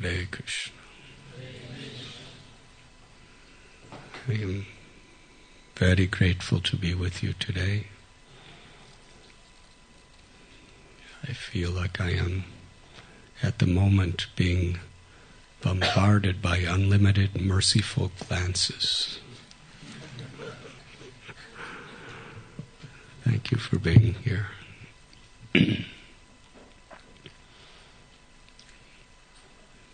Hare Krishna. I am very grateful to be with you today. I feel like I am, at the moment, being bombarded by unlimited merciful glances. Thank you for being here.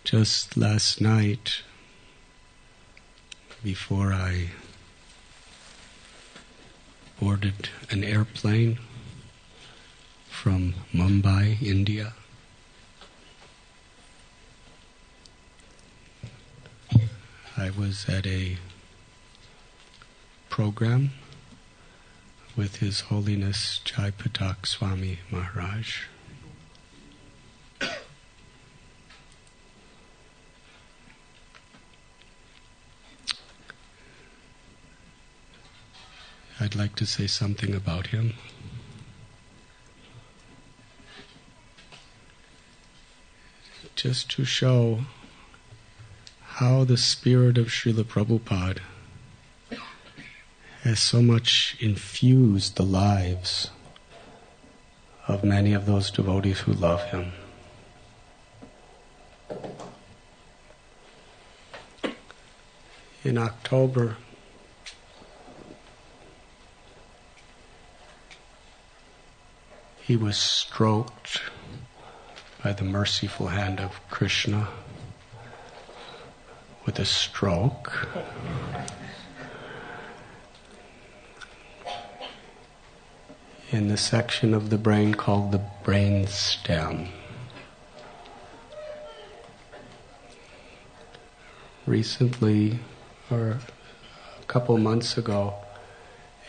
Just last night, before I boarded an airplane from Mumbai, India, I was at a program with His Holiness Radhanath Swami Maharaj. I'd like to say something about him. Just to show how the spirit of Srila Prabhupada has so much infused the lives of many of those devotees who love him. In October, he was stroked by the merciful hand of Krishna with a stroke. In the section of the brain called the brain stem. Recently, or a couple months ago,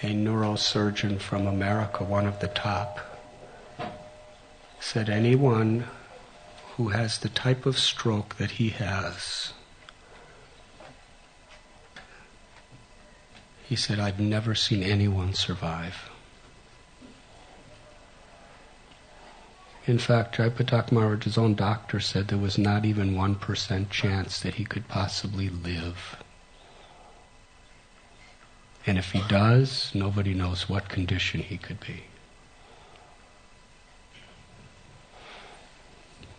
a neurosurgeon from America, one of the top, said anyone who has the type of stroke that he has, he said, I've never seen anyone survive. In fact, Jaipatak Maharaj's own doctor said there was not even 1% chance that he could possibly live. And if he does, nobody knows what condition he could be.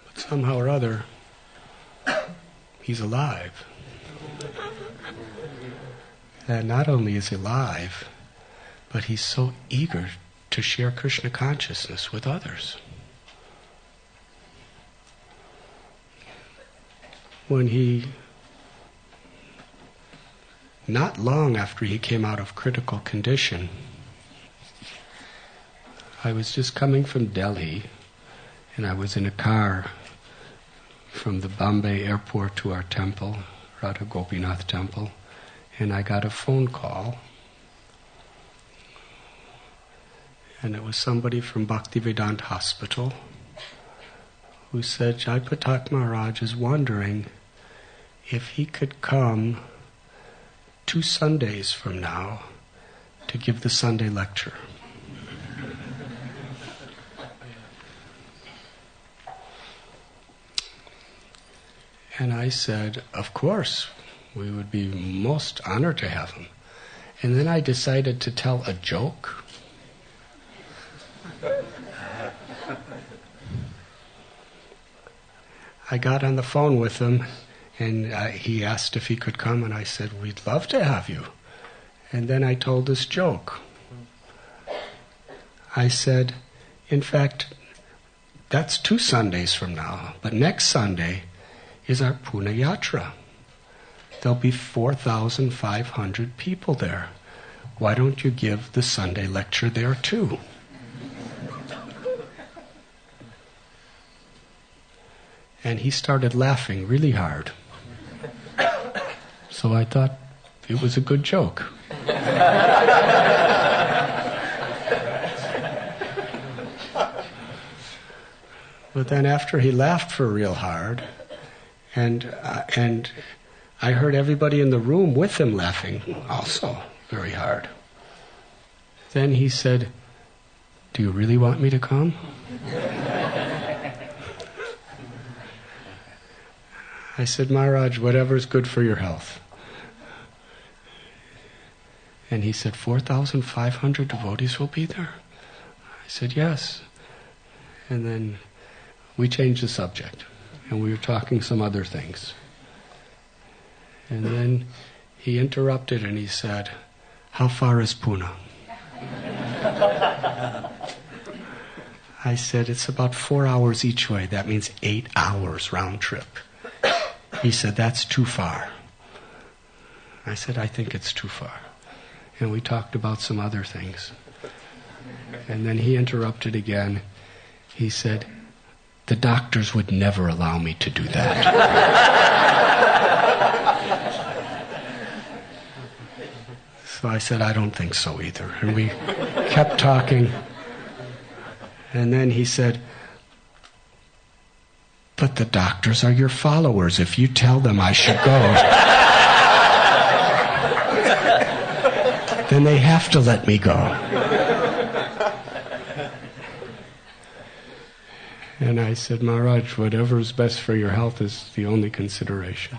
But somehow or other, he's alive. And not only is he alive, but he's so eager to share Krishna consciousness with others. When he, not long after he came out of critical condition, I was just coming from Delhi, and I was in a car from the Bombay airport to our temple, Radha Gopinath temple, and I got a phone call, and it was somebody from Bhaktivedanta Hospital who said Jaipatak Maharaj is wondering if he could come 2 Sundays from now to give the Sunday lecture. And I said, of course, we would be most honored to have him. And then I decided to tell a joke. I got on the phone with him, and he asked if he could come, and I said, we'd love to have you. And then I told this joke. I said, in fact, that's 2 Sundays from now, but next Sunday is our Pune Yatra. There'll be 4,500 people there. Why don't you give the Sunday lecture there too? And he started laughing really hard. So I thought it was a good joke. But then after he laughed for real hard, and I heard everybody in the room with him laughing also very hard. Then he said, do you really want me to come? I said, Maharaj, whatever's good for your health. And he said, 4,500 devotees will be there? I said, yes. And then we changed the subject, and we were talking some other things. And then he interrupted and he said, how far is Pune? I said, it's about 4 hours each way. That means 8 hours round trip. He said, that's too far. I said, I think it's too far. And we talked about some other things. And then he interrupted again. He said, the doctors would never allow me to do that. So I said, I don't think so either. And we kept talking. And then he said, but the doctors are your followers. If you tell them I should go, then they have to let me go. And I said, Maharaj, whatever is best for your health is the only consideration.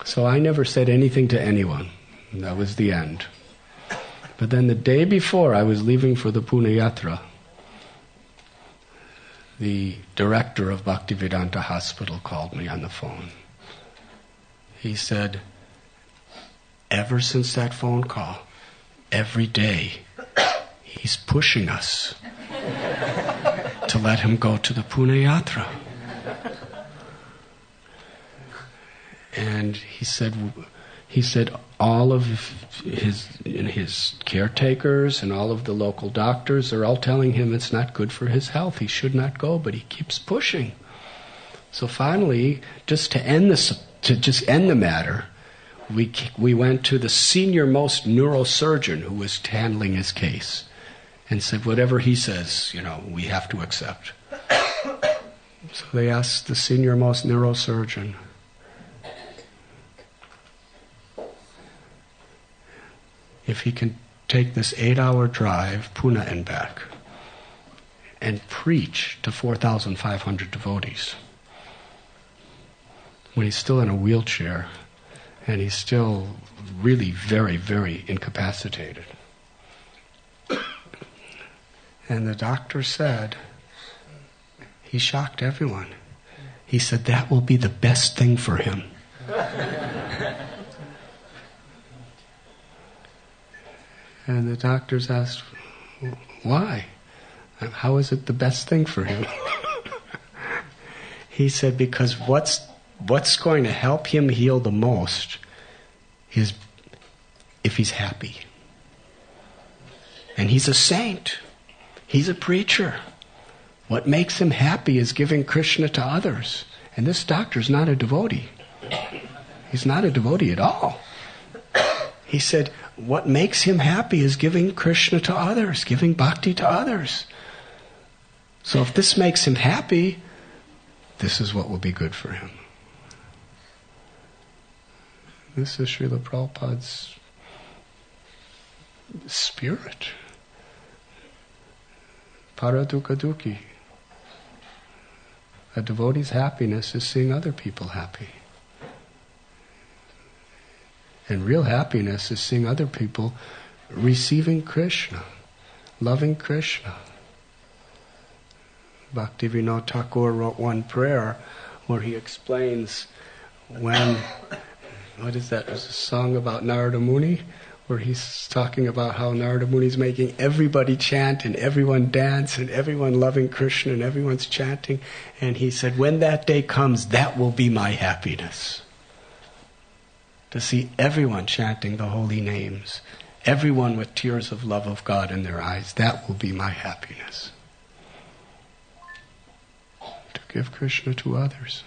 So I never said anything to anyone. That was the end. But then the day before I was leaving for the Pune Yatra, the director of Bhaktivedanta Hospital called me on the phone. He said, ever since that phone call, every day, he's pushing us to let him go to the Pune Yatra. And he said all of his caretakers and all of the local doctors are all telling him it's not good for his health. He should not go, but he keeps pushing. So finally, just to end the matter, we went to the senior most neurosurgeon who was handling his case and said, whatever he says, we have to accept. So they asked the senior most neurosurgeon, if he can take this 8-hour drive, Pune and back, and preach to 4,500 devotees, when he's still in a wheelchair, and he's still really very, very incapacitated. And the doctor said, he shocked everyone. He said, that will be the best thing for him. And the doctors asked, why? How is it the best thing for him? He said, because what's going to help him heal the most is if he's happy. And he's a saint. He's a preacher. What makes him happy is giving Krishna to others. And this doctor's not a devotee. He's not a devotee at all. He said, what makes him happy is giving Krishna to others, giving bhakti to others. So if this makes him happy, this is what will be good for him. This is Srila Prabhupada's spirit. Paradukkha dukhi. A devotee's happiness is seeing other people happy. And real happiness is seeing other people receiving Krishna, loving Krishna. Bhaktivinoda Thakur wrote one prayer where he explains when, what is that? There's a song about Narada Muni where he's talking about how Narada Muni is making everybody chant and everyone dance and everyone loving Krishna and everyone's chanting. And he said, when that day comes, that will be my happiness. To see everyone chanting the holy names, everyone with tears of love of God in their eyes, that will be my happiness. To give Krishna to others.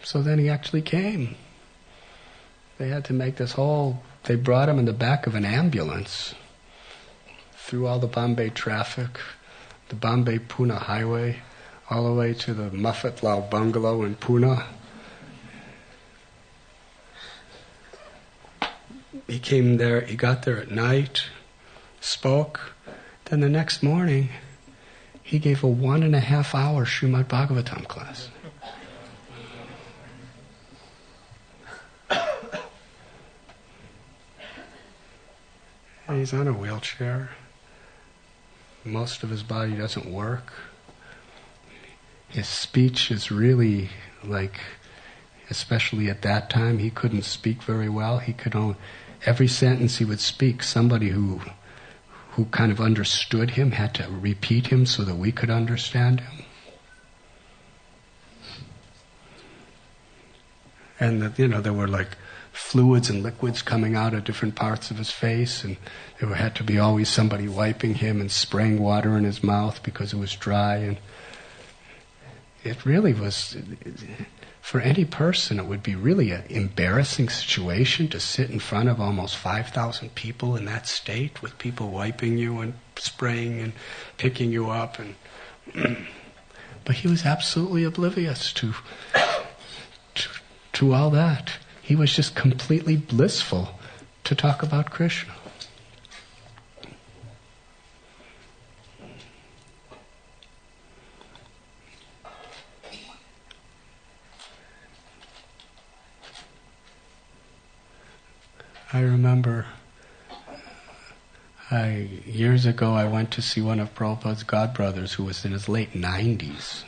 So then he actually came. They had to make they brought him in the back of an ambulance through all the Bombay traffic, the Bombay-Pune highway, all the way to the Maffatlal bungalow in Pune. He came there, he got there at night, spoke. Then the next morning, He gave a 1.5 hour Srimad Bhagavatam class. And he's on a wheelchair. Most of his body doesn't work. His speech is really like, especially at that time, he couldn't speak very well. He could only, every sentence he would speak, somebody who kind of understood him had to repeat him so that we could understand him. And there were like fluids and liquids coming out of different parts of his face, and there had to be always somebody wiping him and spraying water in his mouth because it was dry. And it really was, for any person, it would be really an embarrassing situation to sit in front of almost 5,000 people in that state, with people wiping you and spraying and picking you up. And but he was absolutely oblivious to all that. He was just completely blissful to talk about Krishna. I remember years ago I went to see one of Prabhupada's godbrothers who was in his late 90s.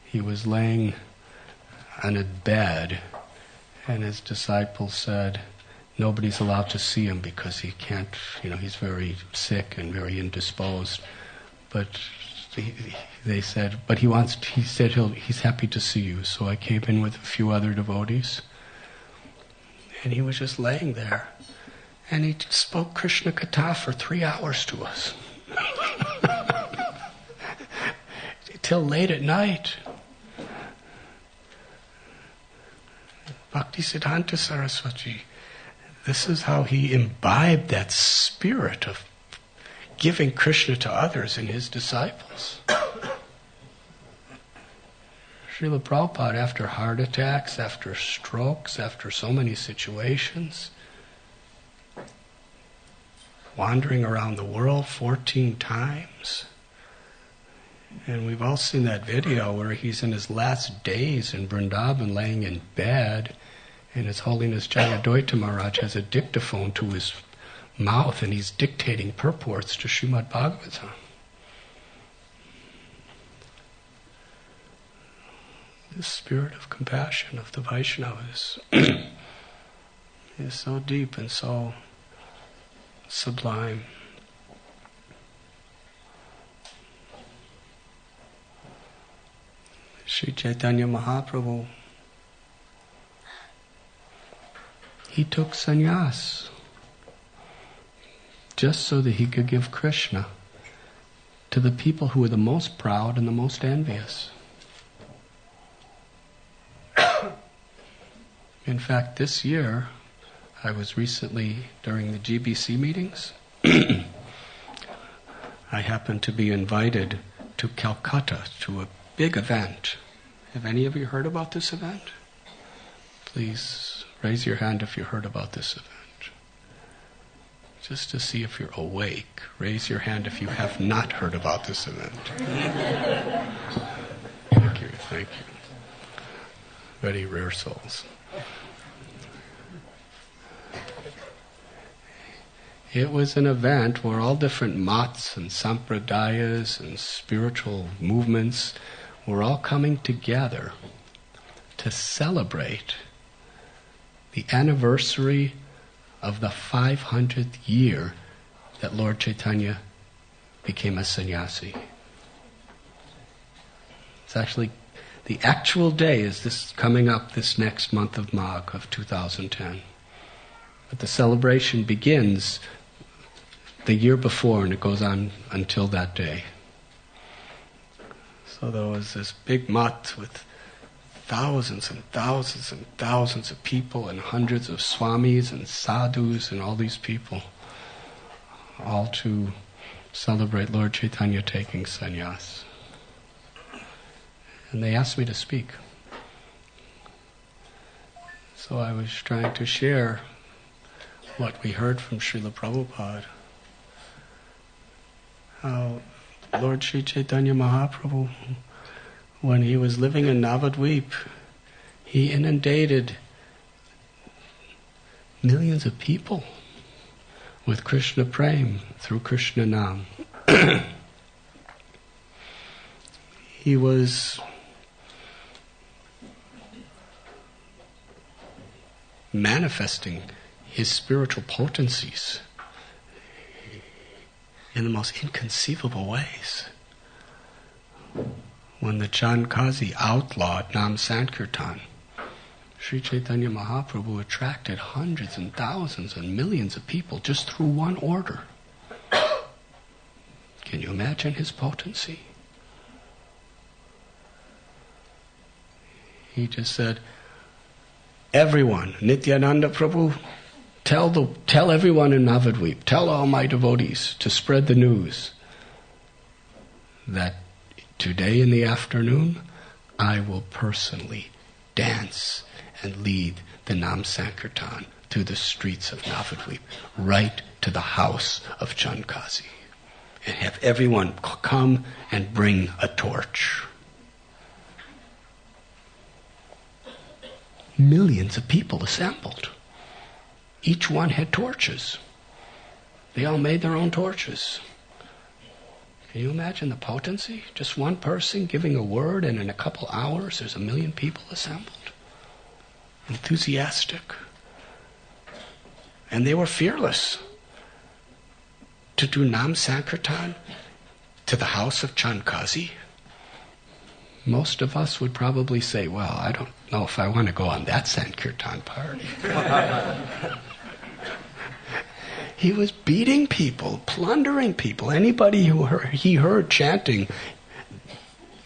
He was laying on a bed, and his disciples said, nobody's allowed to see him because he can't, he's very sick and very indisposed. But they said, but he's happy to see you. So I came in with a few other devotees. And he was just laying there. And he spoke Krishna Katha for 3 hours to us. Till late at night. Bhaktisiddhanta Saraswati, this is how he imbibed that spirit of giving Krishna to others in his disciples. Srila Prabhupada, after heart attacks, after strokes, after so many situations, wandering around the world 14 times. And we've all seen that video where he's in his last days in Vrindavan laying in bed, and His Holiness Jayadvaita Maharaj has a dictaphone to his mouth and he's dictating purports to Srimad Bhagavatam. The spirit of compassion of the Vaishnavas is so deep and so sublime. Sri Chaitanya Mahaprabhu, he took sannyas just so that he could give Krishna to the people who were the most proud and the most envious. In fact, this year, I was recently, during the GBC meetings, I happened to be invited to Calcutta to a big event. Have any of you heard about this event? Please raise your hand if you heard about this event. Just to see if you're awake. Raise your hand if you have not heard about this event. Thank you, thank you. Very rare souls. It was an event where all different mats and sampradayas and spiritual movements were all coming together to celebrate the anniversary of the 500th year that Lord Chaitanya became a sannyasi. It's actually, the actual day is this coming up this next month of Magh of 2010. But the celebration begins the year before and it goes on until that day. So there was this big mat with thousands and thousands and thousands of people and hundreds of swamis and sadhus and all these people, all to celebrate Lord Chaitanya taking sannyas. And they asked me to speak. So I was trying to share what we heard from Srila Prabhupada, how Lord Sri Chaitanya Mahaprabhu, when he was living in Navadvip, he inundated millions of people with Krishna Prem through Krishna Nam. He was manifesting his spiritual potencies in the most inconceivable ways. When the Chankazi outlawed Nam Sankirtan, Sri Chaitanya Mahaprabhu attracted hundreds and thousands and millions of people just through one order. Can you imagine his potency? He just said, everyone, Nityananda Prabhu, tell everyone in Navadvip, tell all my devotees to spread the news that today in the afternoon I will personally dance and lead the Nam Sankirtan through the streets of Navadvip, right to the house of Chankazi, and have everyone come and bring a torch. Millions of people assembled. Each one had torches. They all made their own torches. Can you imagine the potency? Just one person giving a word, and in a couple hours there's 1 million people assembled. Enthusiastic. And they were fearless to do Nam Sankirtan to the house of Chankazi. Most of us would probably say, well, I don't know if I want to go on that Sankirtan party. He was beating people, plundering people. Anybody who he heard chanting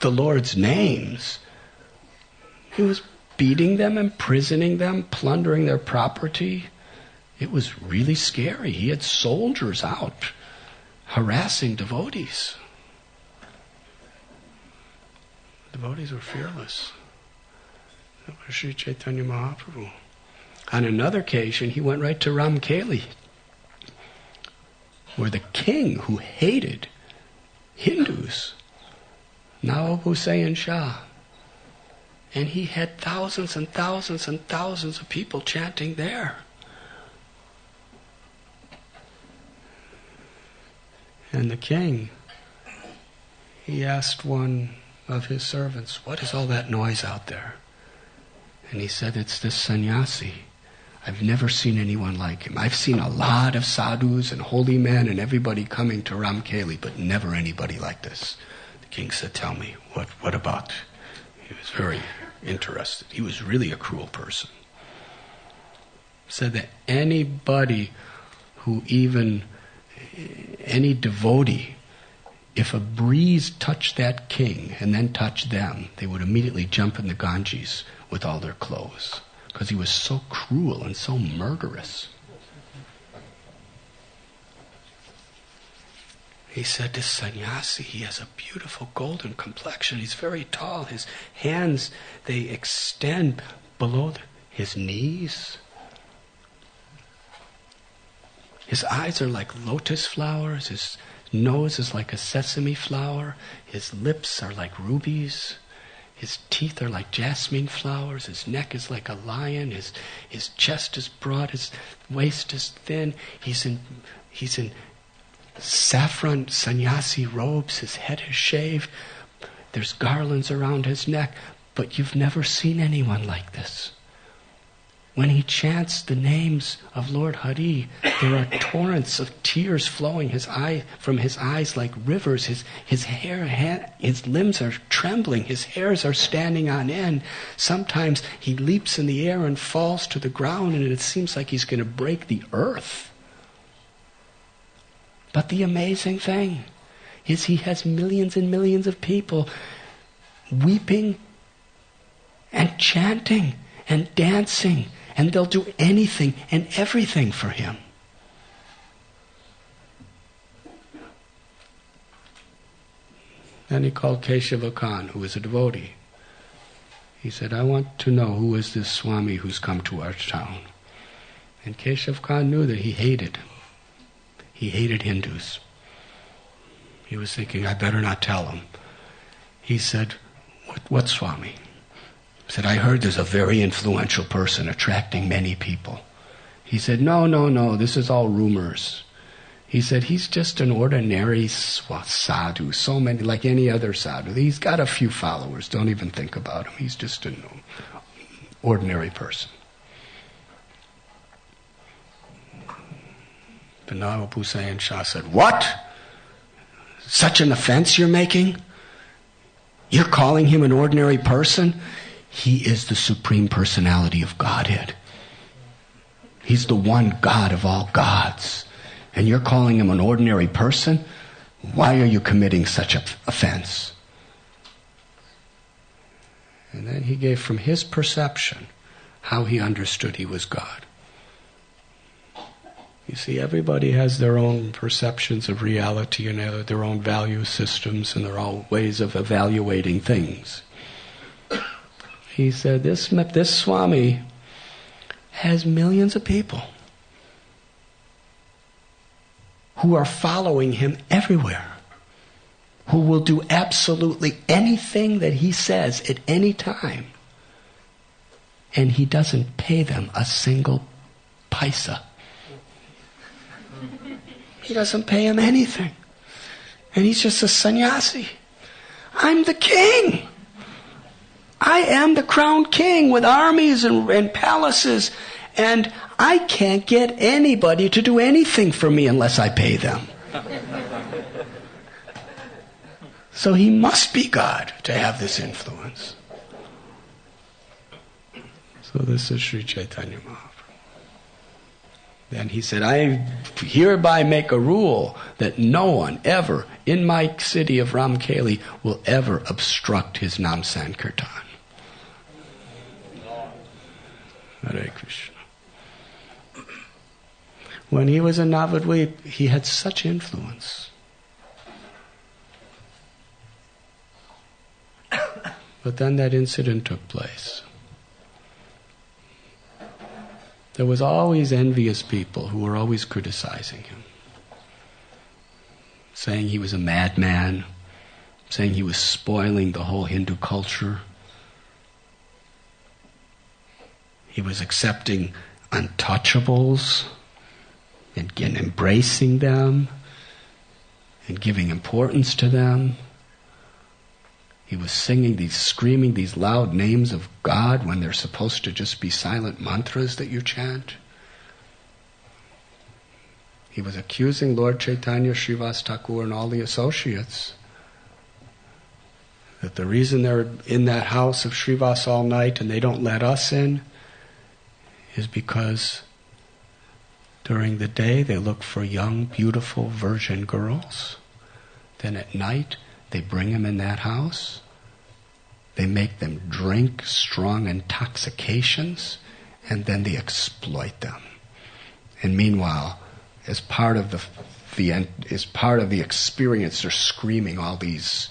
the Lord's names, he was beating them, imprisoning them, plundering their property. It was really scary. He had soldiers out harassing devotees. Devotees were fearless. That was Sri Chaitanya Mahaprabhu. On another occasion, he went right to Ramkeli, where the king who hated Hindus, Nawab Hussain Shah, and he had thousands and thousands and thousands of people chanting there. And the king, he asked one of his servants, what is all that noise out there? And he said, it's this sannyasi. I've never seen anyone like him. I've seen a lot of sadhus and holy men and everybody coming to Ramkeli, but never anybody like this. The king said, tell me, what about? He was very interested. He was really a cruel person. Said that anybody who any devotee, if a breeze touched that king and then touched them, they would immediately jump in the Ganges with all their clothes, because he was so cruel and so murderous. He said, this sannyasi, he has a beautiful golden complexion. He's very tall. His hands, they extend below his knees. His eyes are like lotus flowers. His nose is like a sesame flower. His lips are like rubies. His teeth are like jasmine flowers. His neck is like a lion. His chest is broad. His waist is thin. He's in saffron sannyasi robes. His head is shaved. There's garlands around his neck. But you've never seen anyone like this. When he chants the names of Lord Hari, there are torrents of tears flowing from his eyes like rivers. His limbs are trembling. His hairs are standing on end. Sometimes he leaps in the air and falls to the ground, and it seems like he's going to break the earth. But the amazing thing is he has millions and millions of people weeping and chanting and dancing, and they'll do anything and everything for him. Then he called Keshava Khan, who was a devotee. He said, I want to know who is this Swami who's come to our town. And Keshav Khan knew that he hated Hindus. He was thinking, I better not tell him. He said, what Swami? He said, I heard there's a very influential person attracting many people. He said, no, this is all rumors. He said, he's just an ordinary sadhu, so many, like any other sadhu. He's got a few followers, don't even think about him. He's just an ordinary person. But Nawab Hussain Shah said, what? Such an offense you're making? You're calling him an ordinary person? He is the Supreme Personality of Godhead. He's the one God of all gods. And you're calling him an ordinary person? Why are you committing such an offense? And then he gave from his perception how he understood he was God. You see, everybody has their own perceptions of reality and their own value systems and their own ways of evaluating things. He said, this Swami has millions of people who are following him everywhere, who will do absolutely anything that he says at any time. And he doesn't pay them a single paisa. He doesn't pay him anything. And he's just a sannyasi. I'm the king. I am the crowned king with armies and palaces, and I can't get anybody to do anything for me unless I pay them. So he must be God to have this influence. So this is Sri Chaitanya Mahaprabhu. Then he said, I hereby make a rule that no one ever in my city of Ramkeli will ever obstruct his Nam Sankirtan. Hare Krishna. When he was in Navadvip, he had such influence. But then that incident took place. There was always envious people who were always criticizing him, saying he was a madman, saying he was spoiling the whole Hindu culture. He was accepting untouchables and embracing them and giving importance to them. He was screaming these loud names of God when they're supposed to just be silent mantras that you chant. He was accusing Lord Chaitanya, Srivas Thakur, and all the associates that the reason they're in that house of Srivas all night and they don't let us in is because during the day they look for young, beautiful virgin girls. Then at night they bring them in that house. They make them drink strong intoxications, and then they exploit them. And meanwhile, as part of the experience, they're screaming all these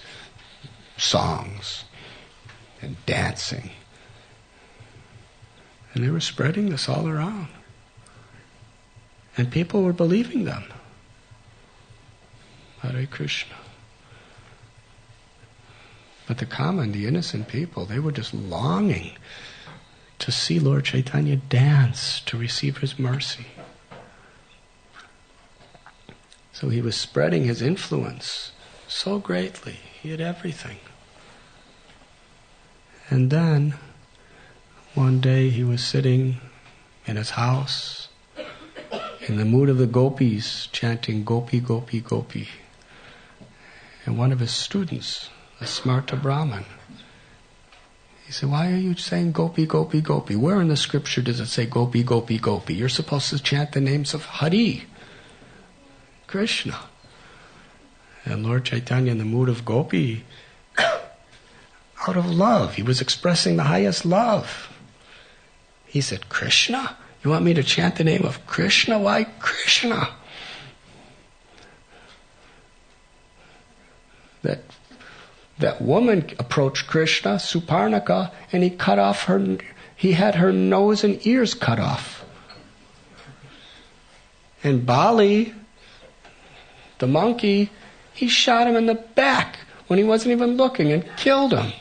songs and dancing. And they were spreading this all around. And people were believing them. Hare Krishna. But the innocent people, they were just longing to see Lord Chaitanya dance, to receive his mercy. So he was spreading his influence so greatly. He had everything. And then, one day he was sitting in his house, in the mood of the gopis, chanting Gopi, Gopi, Gopi. And one of his students, a Smarta Brahmin, he said, why are you saying Gopi, Gopi, Gopi? Where in the scripture does it say Gopi, Gopi, Gopi? You're supposed to chant the names of Hari, Krishna. And Lord Chaitanya, in the mood of Gopi, out of love, he was expressing the highest love. He said, Krishna? You want me to chant the name of Krishna? Why Krishna? That woman approached Krishna, Suparnaka, and he had her nose and ears cut off. And Bali, the monkey, He shot him in the back when he wasn't even looking and killed him.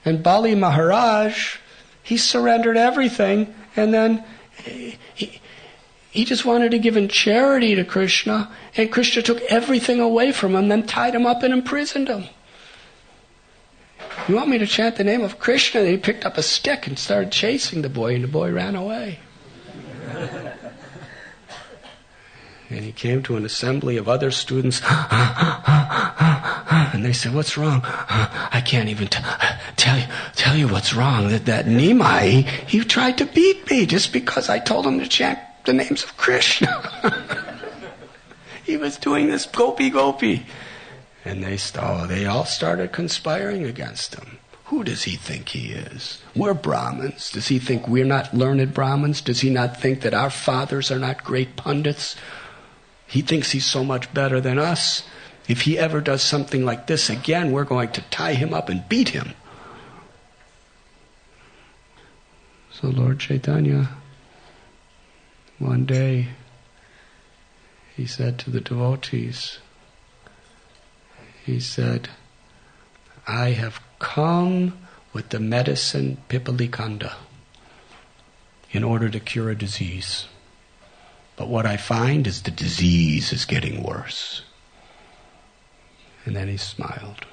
And Bali Maharaj, he surrendered everything, and then he just wanted to give in charity to Krishna, and Krishna took everything away from him, then tied him up and imprisoned him. You want me to chant the name of Krishna? And he picked up a stick and started chasing the boy, and the boy ran away. And he came to an assembly of other students, and they said, "What's wrong?" "I can't even tell you what's wrong. That Nimai, he tried to beat me just because I told him to chant the names of Krishna." He was doing this gopi. And they all started conspiring against him. Who does he think he is? We're Brahmins. Does he think we're not learned Brahmins? Does he not think that our fathers are not great pundits? He thinks he's so much better than us. If he ever does something like this again, we're going to tie him up and beat him. So Lord Chaitanya, one day, he said to the devotees, he said, "I have come with the medicine Pipalikanda in order to cure a disease. But what I find is the disease is getting worse." And then he smiled.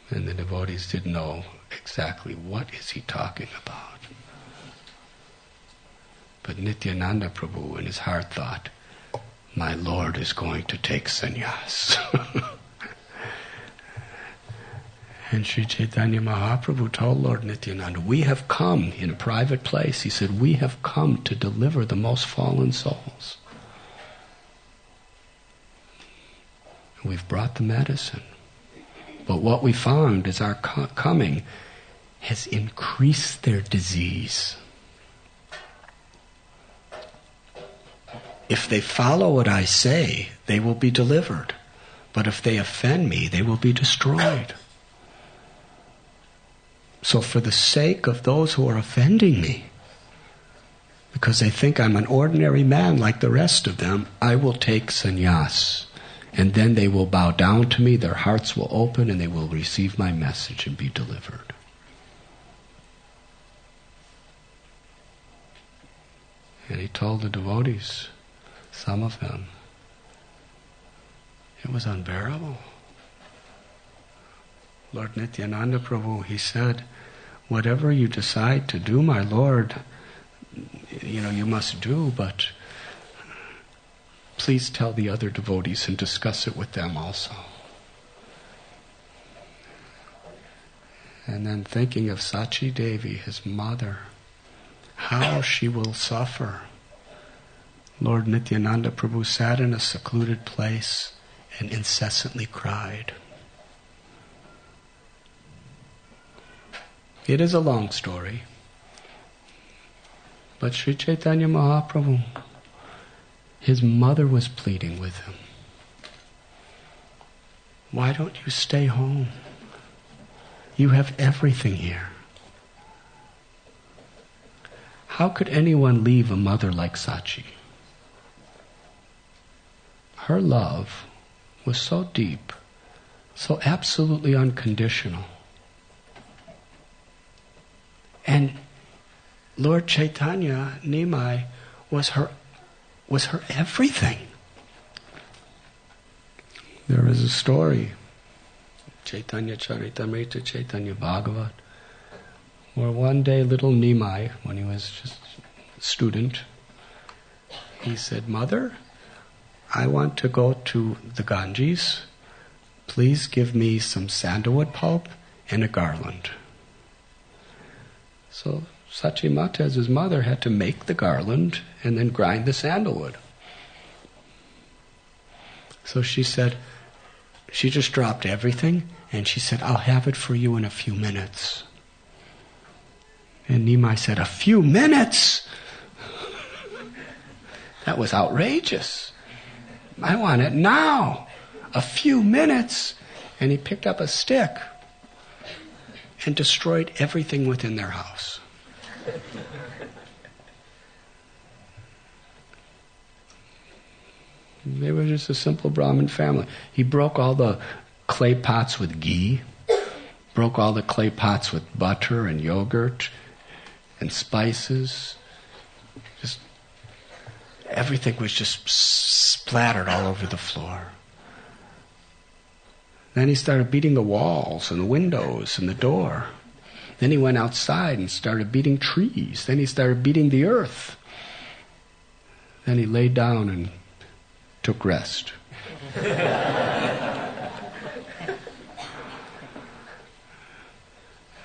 And the devotees didn't know exactly what is he talking about. But Nityananda Prabhu in his heart thought, my Lord is going to take sannyas. And Sri Chaitanya Mahaprabhu told Lord Nityananda, we have come in a private place. He said, we have come to deliver the most fallen souls. We've brought the medicine. But what we found is our coming has increased their disease. If they follow what I say, they will be delivered. But if they offend me, they will be destroyed. So for the sake of those who are offending me, because they think I'm an ordinary man like the rest of them, I will take sannyas. And then they will bow down to me, their hearts will open, and they will receive my message and be delivered. And he told the devotees, some of them, it was unbearable. Lord Nityananda Prabhu, he said, whatever you decide to do, my Lord, you must do, but please tell the other devotees and discuss it with them also. And then thinking of Sachi Devi, his mother, how she will suffer. Lord Nityananda Prabhu sat in a secluded place and incessantly cried. It is a long story, but Sri Chaitanya Mahaprabhu, his mother was pleading with him. Why don't you stay home? You have everything here. How could anyone leave a mother like Sachi? Her love was so deep, so absolutely unconditional. And Lord Chaitanya, Nimai, was her everything. There is a story, Chaitanya Charitamrita, Chaitanya Bhagavat, where one day little Nimai, when he was just a student, he said, Mother, I want to go to the Ganges. Please give me some sandalwood pulp and a garland. So Sachimata, as his mother, had to make the garland and then grind the sandalwood. So she said, she just dropped everything and she said, I'll have it for you in a few minutes. And Nimai said, a few minutes? That was outrageous. I want it now. A few minutes. And he picked up a stick and destroyed everything within their house. They were just a simple Brahmin family. He broke all the clay pots with ghee, broke all the clay pots with butter and yogurt and spices. Just everything was just splattered all over the floor. Then he started beating the walls and the windows and the door. Then he went outside and started beating trees. Then he started beating the earth. Then he laid down and took rest.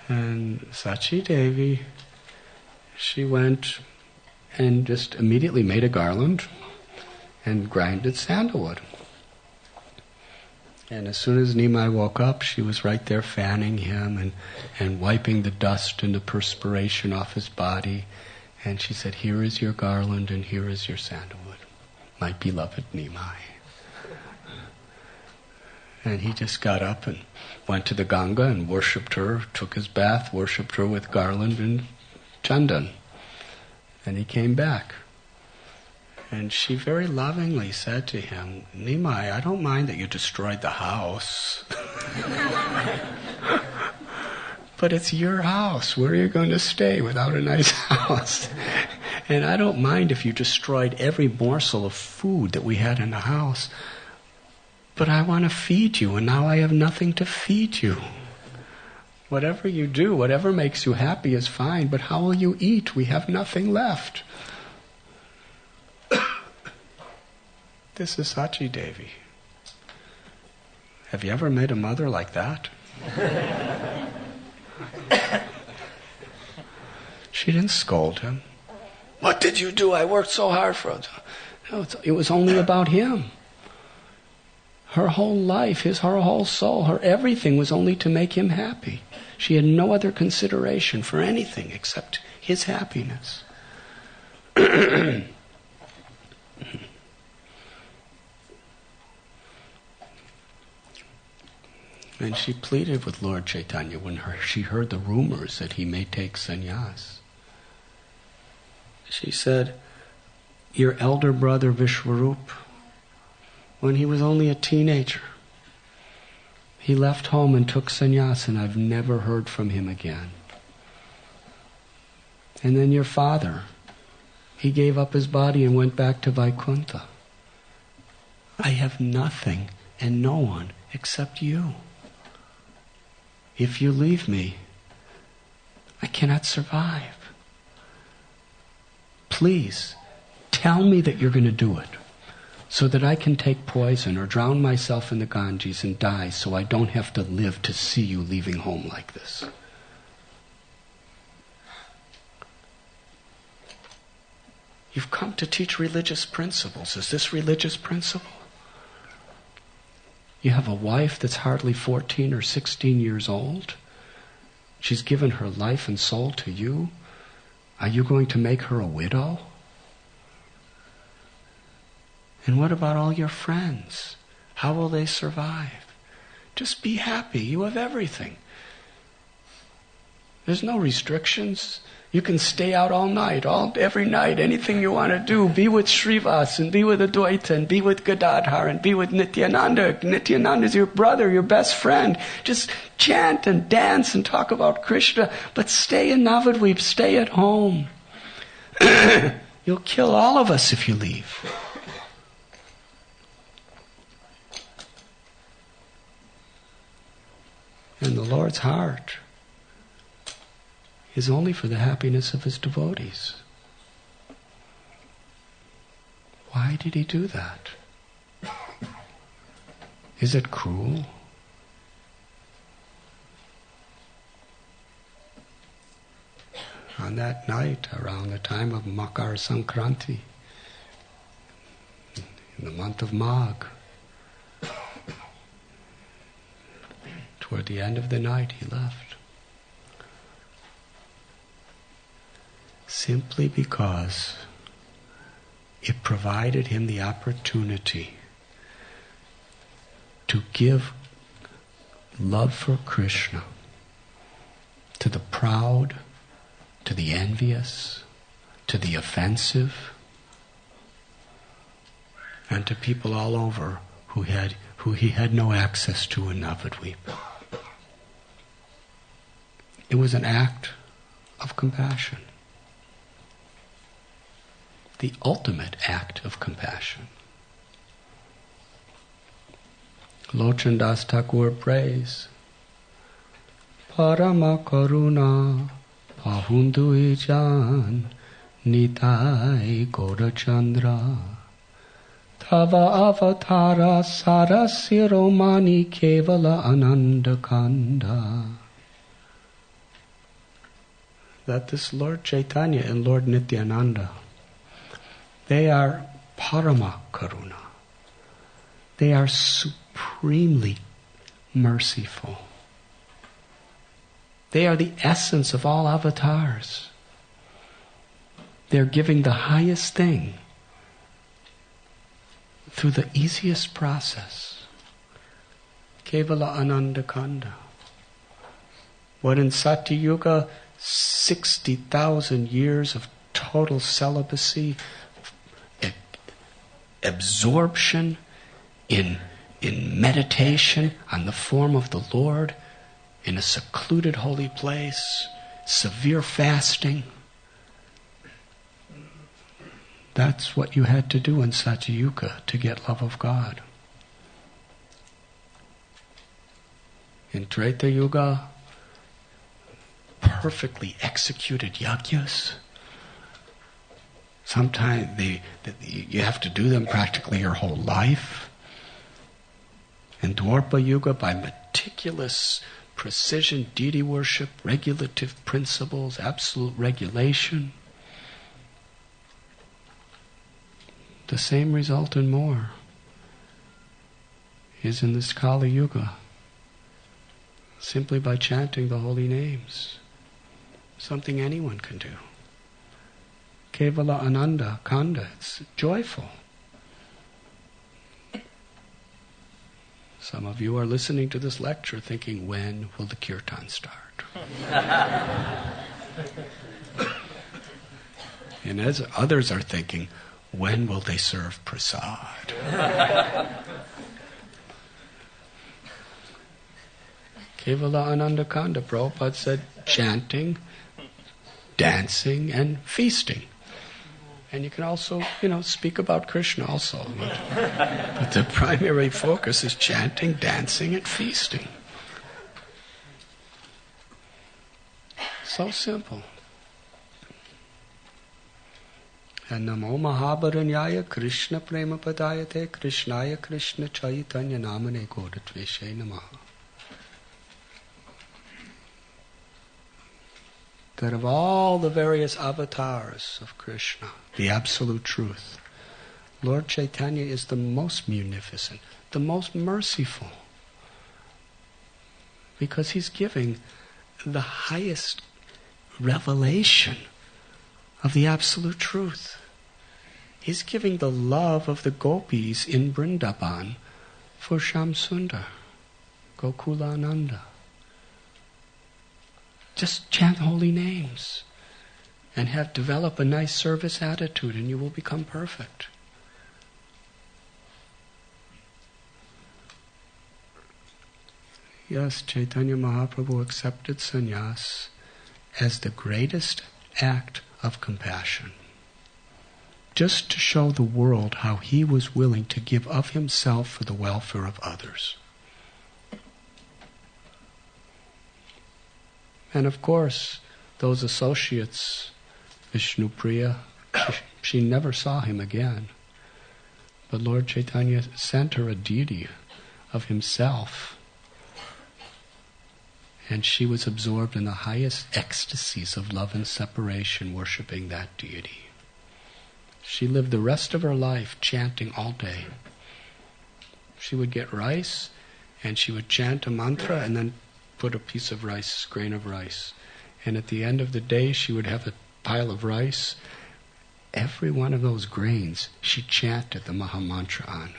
And Sachi Devi, she went and just immediately made a garland and grinded sandalwood. And as soon as Nimai woke up, she was right there fanning him and wiping the dust and the perspiration off his body. And she said, "Here is your garland and here is your sandalwood, my beloved Nimai." And he just got up and went to the Ganga and worshipped her, took his bath, worshipped her with garland and chandan. And he came back. And she very lovingly said to him, "Nimai, I don't mind that you destroyed the house. But it's your house. Where are you going to stay without a nice house? And I don't mind if you destroyed every morsel of food that we had in the house. But I want to feed you, and now I have nothing to feed you. Whatever you do, whatever makes you happy is fine, but how will you eat? We have nothing left." This is Sachi Devi. Have you ever met a mother like that? She didn't scold him. "What did you do? I worked so hard for it." No, it was only about him. Her whole life, her whole soul, her everything was only to make him happy. She had no other consideration for anything except his happiness. And she pleaded with Lord Chaitanya when she heard the rumors that he may take sannyas. She said, "Your elder brother Vishwarup, when he was only a teenager, he left home and took sannyas, and I've never heard from him again. And then your father, he gave up his body and went back to Vaikuntha. I have nothing and no one except you. If you leave me, I cannot survive. Please, tell me that you're going to do it, so that I can take poison or drown myself in the Ganges and die, so I don't have to live to see you leaving home like this." You've come to teach religious principles. Is this religious principle? You have a wife that's hardly 14 or 16 years old. She's given her life and soul to you. Are you going to make her a widow? And what about all your friends? How will they survive? Just be happy. You have everything. There's no restrictions. You can stay out all night, every night, anything you want to do. Be with Srivas and be with Advaita and be with Gadadhar and be with Nityananda. Nityananda is your brother, your best friend. Just chant and dance and talk about Krishna, but stay in Navadvip, stay at home. You'll kill all of us if you leave. And the Lord's heart is only for the happiness of his devotees. Why did he do that? Is it cruel? On that night, around the time of Makar Sankranti, in the month of Magh, toward the end of the night, he left. Simply because it provided him the opportunity to give love for Krishna to the proud, to the envious, to the offensive. and to people all over who he had no access to in Navadvip. It was an act of compassion. The ultimate act of compassion. Lochan Das Thakur prays, Parama Karuna Pahundu Ijan Nitai Gaurachandra Tava Avatara Sarasiromani Kevala Anandakanda. That this Lord Chaitanya and Lord Nityananda, they are Parama Karuna. They are supremely merciful. They are the essence of all avatars. They're giving the highest thing through the easiest process. Kevala Anandakanda. What in Satyuga, 60,000 years of total celibacy, absorption in meditation on the form of the Lord, in a secluded holy place, severe fasting. That's what you had to do in Satyuga to get love of God. In Treta Yuga, perfectly executed yajnas. Sometimes you have to do them practically your whole life. In Dwarpa Yuga, by meticulous precision, deity worship, regulative principles, absolute regulation. The same result and more is in this Kali Yuga, simply by chanting the holy names. Something anyone can do. Kevala Ananda Kanda, it's joyful. Some of you are listening to this lecture thinking, when will the kirtan start? And as others are thinking, when will they serve prasad? Kevala Ananda Kanda, Prabhupada said, chanting, dancing, and feasting. And you can also, speak about Krishna also. But the primary focus is chanting, dancing, and feasting. So simple. And Namo Mahabharanyaya Krishna Prema Padayate Krishnaya Krishna Chaitanya Namane Godatveshe Namaha. That of all the various avatars of Krishna, the absolute truth, Lord Chaitanya is the most munificent, the most merciful, because he's giving the highest revelation of the absolute truth. He's giving the love of the gopis in Vrindavan for Shamsundar, Gokulananda. Just chant holy names and develop a nice service attitude, and you will become perfect. Yes, Chaitanya Mahaprabhu accepted sannyas as the greatest act of compassion, just to show the world how he was willing to give of himself for the welfare of others. And of course, those associates, Vishnupriya, she never saw him again. But Lord Chaitanya sent her a deity of himself. And she was absorbed in the highest ecstasies of love and separation, worshipping that deity. She lived the rest of her life chanting all day. She would get rice, and she would chant a mantra, and then put a piece of rice, grain of rice. And at the end of the day, she would have a pile of rice. Every one of those grains, she chanted the Maha Mantra on.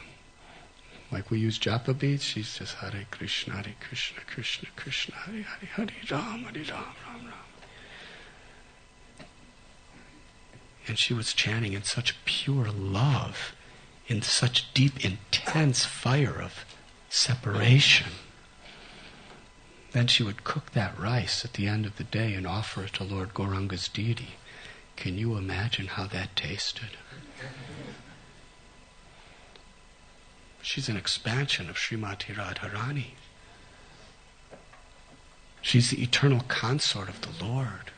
Like we use japa beads, she says, Hare Krishna, Krishna Krishna, Hare Hare, Hare Ram, Ram Ram. And she was chanting in such pure love, in such deep, intense fire of separation. Then she would cook that rice at the end of the day and offer it to Lord Gauranga's deity. Can you imagine how that tasted? She's an expansion of Srimati Radharani. She's the eternal consort of the Lord.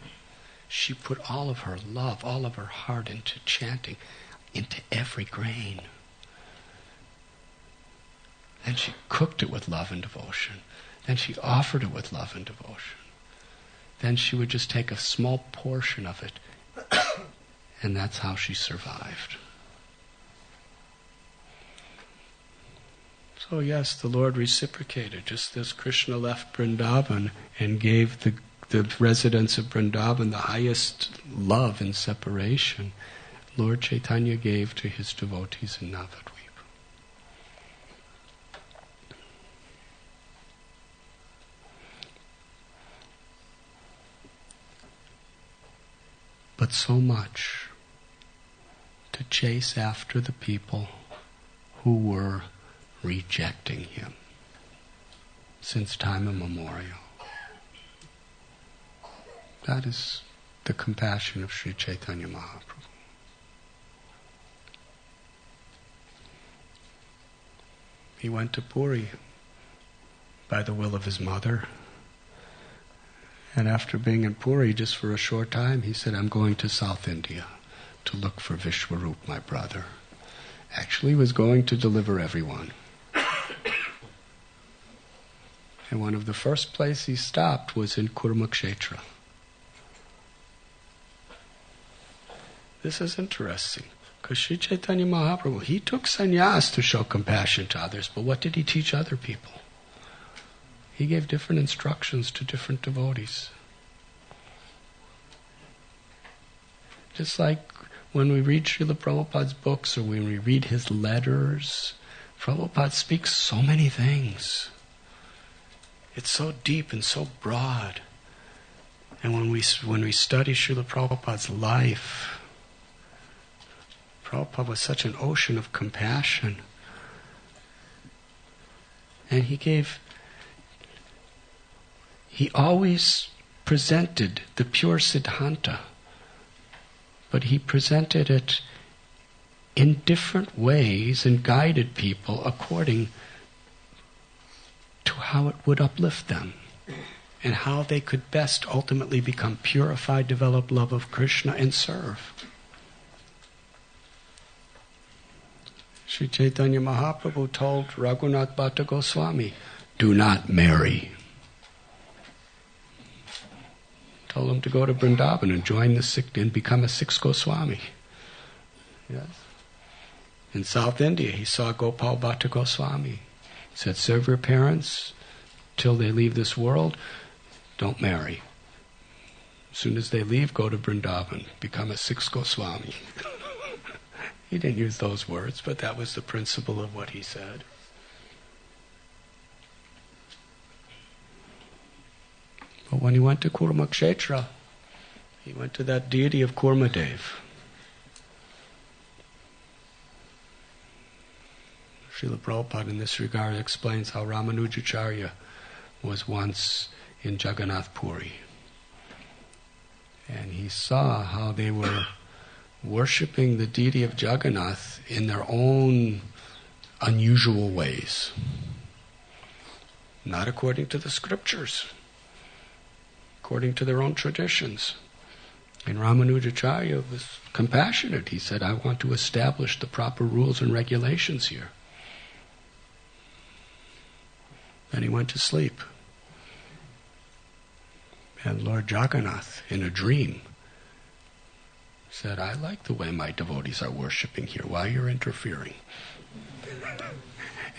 She put all of her love, all of her heart into chanting, into every grain. Then she cooked it with love and devotion. Then she offered it with love and devotion. Then she would just take a small portion of it, and that's how she survived. So yes, the Lord reciprocated. Just as Krishna left Vrindavan and gave the residents of Vrindavan the highest love and separation, Lord Chaitanya gave to his devotees in Navadvip. But so much to chase after the people who were rejecting him since time immemorial. That is the compassion of Sri Chaitanya Mahaprabhu. He went to Puri by the will of his mother. And after being in Puri just for a short time, he said, I'm going to South India to look for Vishwarup, my brother. Actually, he was going to deliver everyone. And one of the first places he stopped was in Kurmakshetra. This is interesting, because Sri Chaitanya Mahaprabhu, he took sannyas to show compassion to others, but what did he teach other people? He gave different instructions to different devotees. Just like when we read Srila Prabhupada's books or when we read his letters, Prabhupada speaks so many things. It's so deep and so broad. And when we study Srila Prabhupada's life, Prabhupada was such an ocean of compassion. And he always presented the pure Siddhanta, but he presented it in different ways and guided people according to how it would uplift them and how they could best ultimately become purified, develop love of Krishna, and serve. Sri Chaitanya Mahaprabhu told Raghunath Bhatta Goswami, do not marry. Told him to go to Vrindavan and join and become a sixth Goswami. Yes. In South India, he saw Gopal Bhatta Goswami. He said, serve your parents till they leave this world. Don't marry. As soon as they leave, go to Vrindavan. Become a sixth Goswami. He didn't use those words, but that was the principle of what he said. But when he went to Kurmakshetra, he went to that deity of Kurmadev. Srila Prabhupada in this regard explains how Ramanujacharya was once in Jagannath Puri. And he saw how they were worshipping the deity of Jagannath in their own unusual ways. Not according to the scriptures, according to their own traditions. And Ramanujacharya was compassionate. He said, I want to establish the proper rules and regulations here. Then he went to sleep. And Lord Jagannath, in a dream, said, I like the way my devotees are worshipping here. Why you're interfering?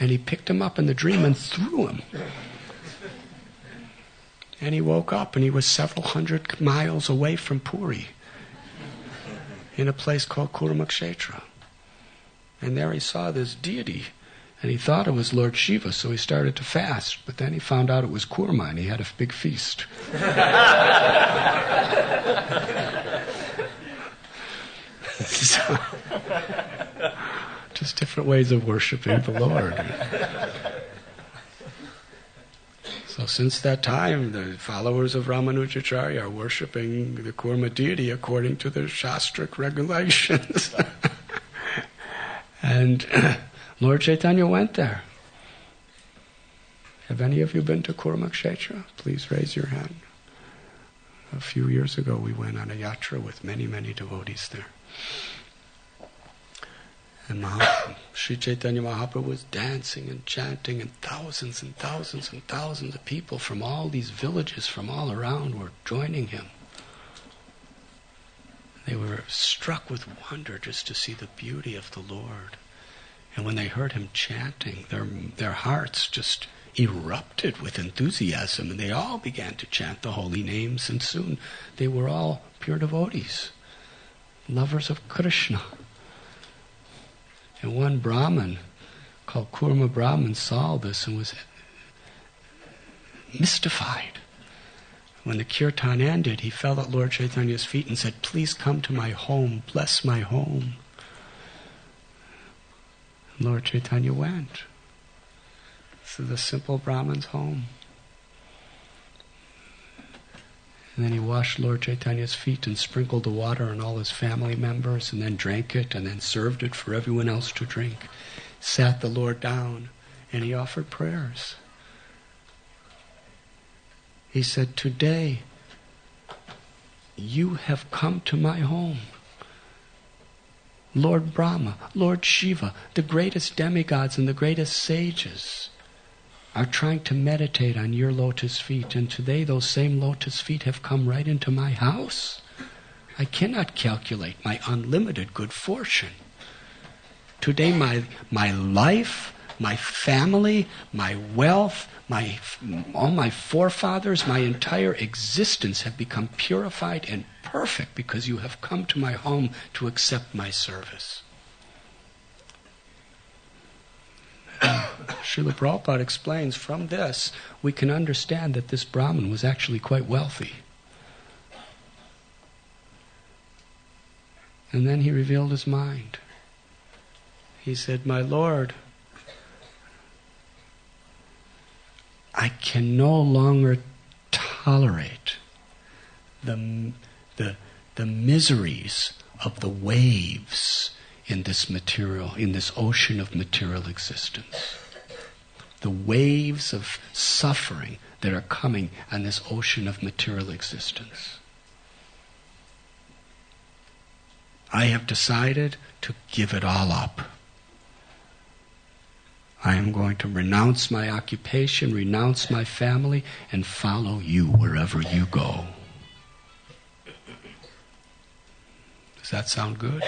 And he picked him up in the dream and threw him. And he woke up and he was several hundred miles away from Puri, in a place called Kurmakshetra. And there he saw this deity, and he thought it was Lord Shiva, so he started to fast. But then he found out it was Kurma, and he had a big feast. Just different ways of worshiping the Lord. So since that time, the followers of Ramanujacharya are worshipping the Kurma deity according to the Shastric regulations. And Lord Chaitanya went there. Have any of you been to Kurma Kshetra? Please raise your hand. A few years ago we went on a yatra with many, many devotees there. And Sri Chaitanya Mahaprabhu was dancing and chanting, and thousands and thousands and thousands of people from all these villages from all around were joining him. They were struck with wonder just to see the beauty of the Lord. And when they heard him chanting, their hearts just erupted with enthusiasm, and they all began to chant the holy names, and soon they were all pure devotees, lovers of Krishna. And one Brahmin, called Kurma Brahmin, saw this and was mystified. When the kirtan ended, he fell at Lord Chaitanya's feet and said, "Please come to my home, bless my home." And Lord Chaitanya went. This is the simple Brahmin's home. And then he washed Lord Chaitanya's feet and sprinkled the water on all his family members, and then drank it, and then served it for everyone else to drink. Sat the Lord down, and he offered prayers. He said, "Today, you have come to my home. Lord Brahma, Lord Shiva, the greatest demigods and the greatest sages are trying to meditate on your lotus feet, and today those same lotus feet have come right into my house. I cannot calculate my unlimited good fortune. Today my life, my family, my wealth, all my forefathers, my entire existence have become purified and perfect because you have come to my home to accept my service." Srila Prabhupada explains, from this we can understand that this Brahmin was actually quite wealthy. And then he revealed his mind. He said, "My Lord, I can no longer tolerate the miseries of the waves in this ocean of material existence. The waves of suffering that are coming on this ocean of material existence. I have decided to give it all up. I am going to renounce my occupation, renounce my family, and follow you wherever you go." Does that sound good?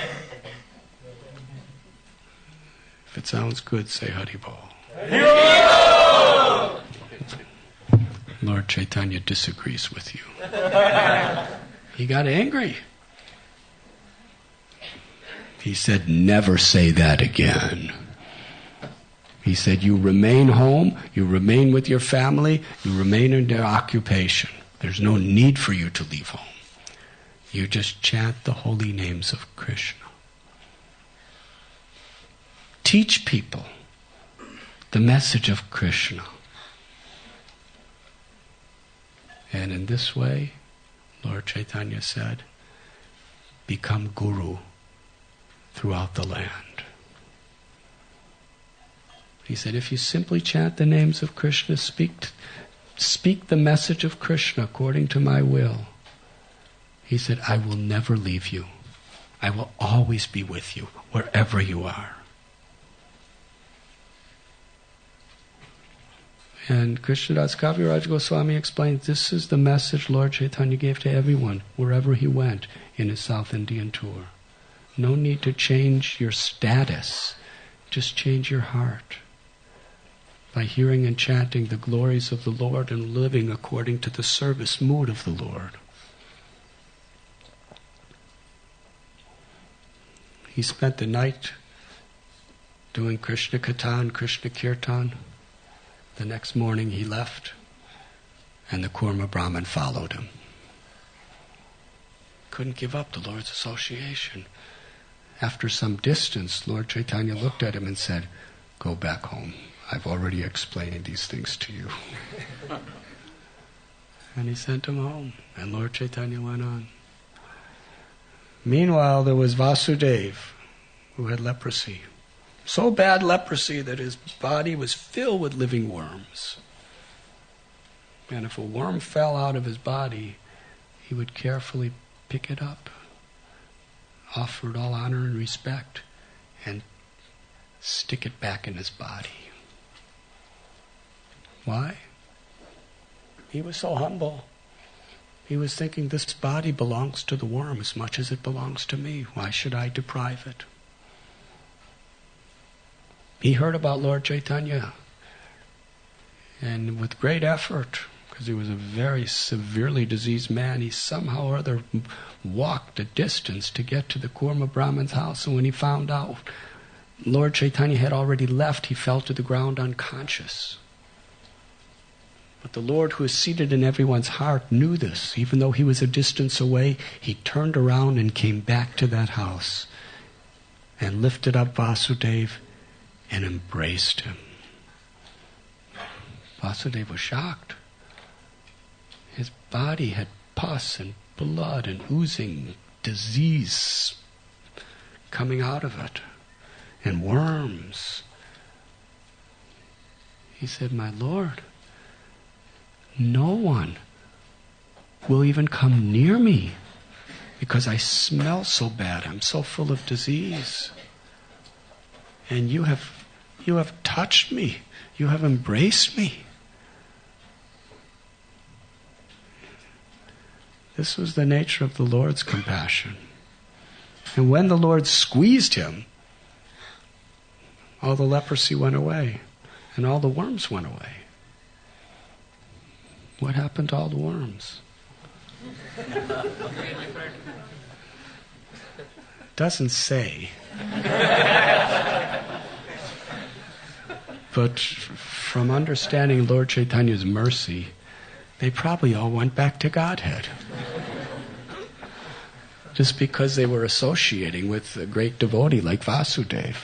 If it sounds good, say Hari Bol. Lord Chaitanya disagrees with you. He got angry. He said, "Never say that again." He said, "You remain home, you remain with your family, you remain in your occupation. There's no need for you to leave home. You just chant the holy names of Krishna. Teach people the message of Krishna. And in this way, Lord Chaitanya said, become guru throughout the land." He said, if you simply chant the names of Krishna, speak the message of Krishna according to my will, he said, I will never leave you. I will always be with you, wherever you are. And Krishnadas Kaviraj Goswami explains, this is the message Lord Chaitanya gave to everyone, wherever he went in his South Indian tour. No need to change your status, just change your heart. By hearing and chanting the glories of the Lord and living according to the service mood of the Lord. He spent the night doing Krishna Katha and Krishna Kirtan. The next morning he left, and the Kurma Brahmin followed him. Couldn't give up the Lord's association. after some distance, Lord Chaitanya looked at him and said, "Go back home. I've already explained these things to you." And he sent him home, and Lord Chaitanya went on. Meanwhile, there was Vasudeva, who had leprosy. So bad leprosy that his body was filled with living worms. And if a worm fell out of his body, he would carefully pick it up, offer it all honor and respect, and stick it back in his body. Why? He was so humble. He was thinking, this body belongs to the worm as much as it belongs to me. Why should I deprive it? He heard about Lord Chaitanya, and with great effort, because he was a very severely diseased man, he somehow or other walked a distance to get to the Kurma Brahman's house. And when he found out Lord Chaitanya had already left, he fell to the ground unconscious. But the Lord, who is seated in everyone's heart, knew this. Even though he was a distance away, he turned around and came back to that house and lifted up Vasudeva and embraced him. Vasudeva was shocked. His body had pus and blood and oozing disease coming out of it, and worms. He said, "My Lord, no one will even come near me because I smell so bad. I'm so full of disease. And you have touched me. You have embraced me." This was the nature of the Lord's compassion. And when the Lord squeezed him, all the leprosy went away, and all the worms went away. What happened to all the worms? Doesn't say. But from understanding Lord Chaitanya's mercy, they probably all went back to Godhead. Just because they were associating with a great devotee like Vasudeva.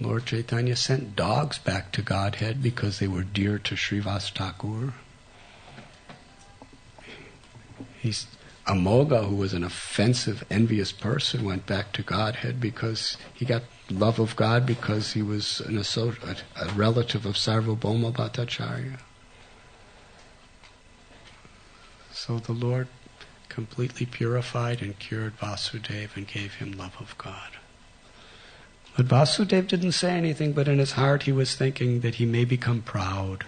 Lord Chaitanya sent dogs back to Godhead because they were dear to Srivas Thakur. Amoga, who was an offensive, envious person, went back to Godhead because he got love of God because he was a relative of Sarvabhauma Bhattacharya. So the Lord completely purified and cured Vasudeva and gave him love of God. But Vasudeva didn't say anything, but in his heart he was thinking that he may become proud,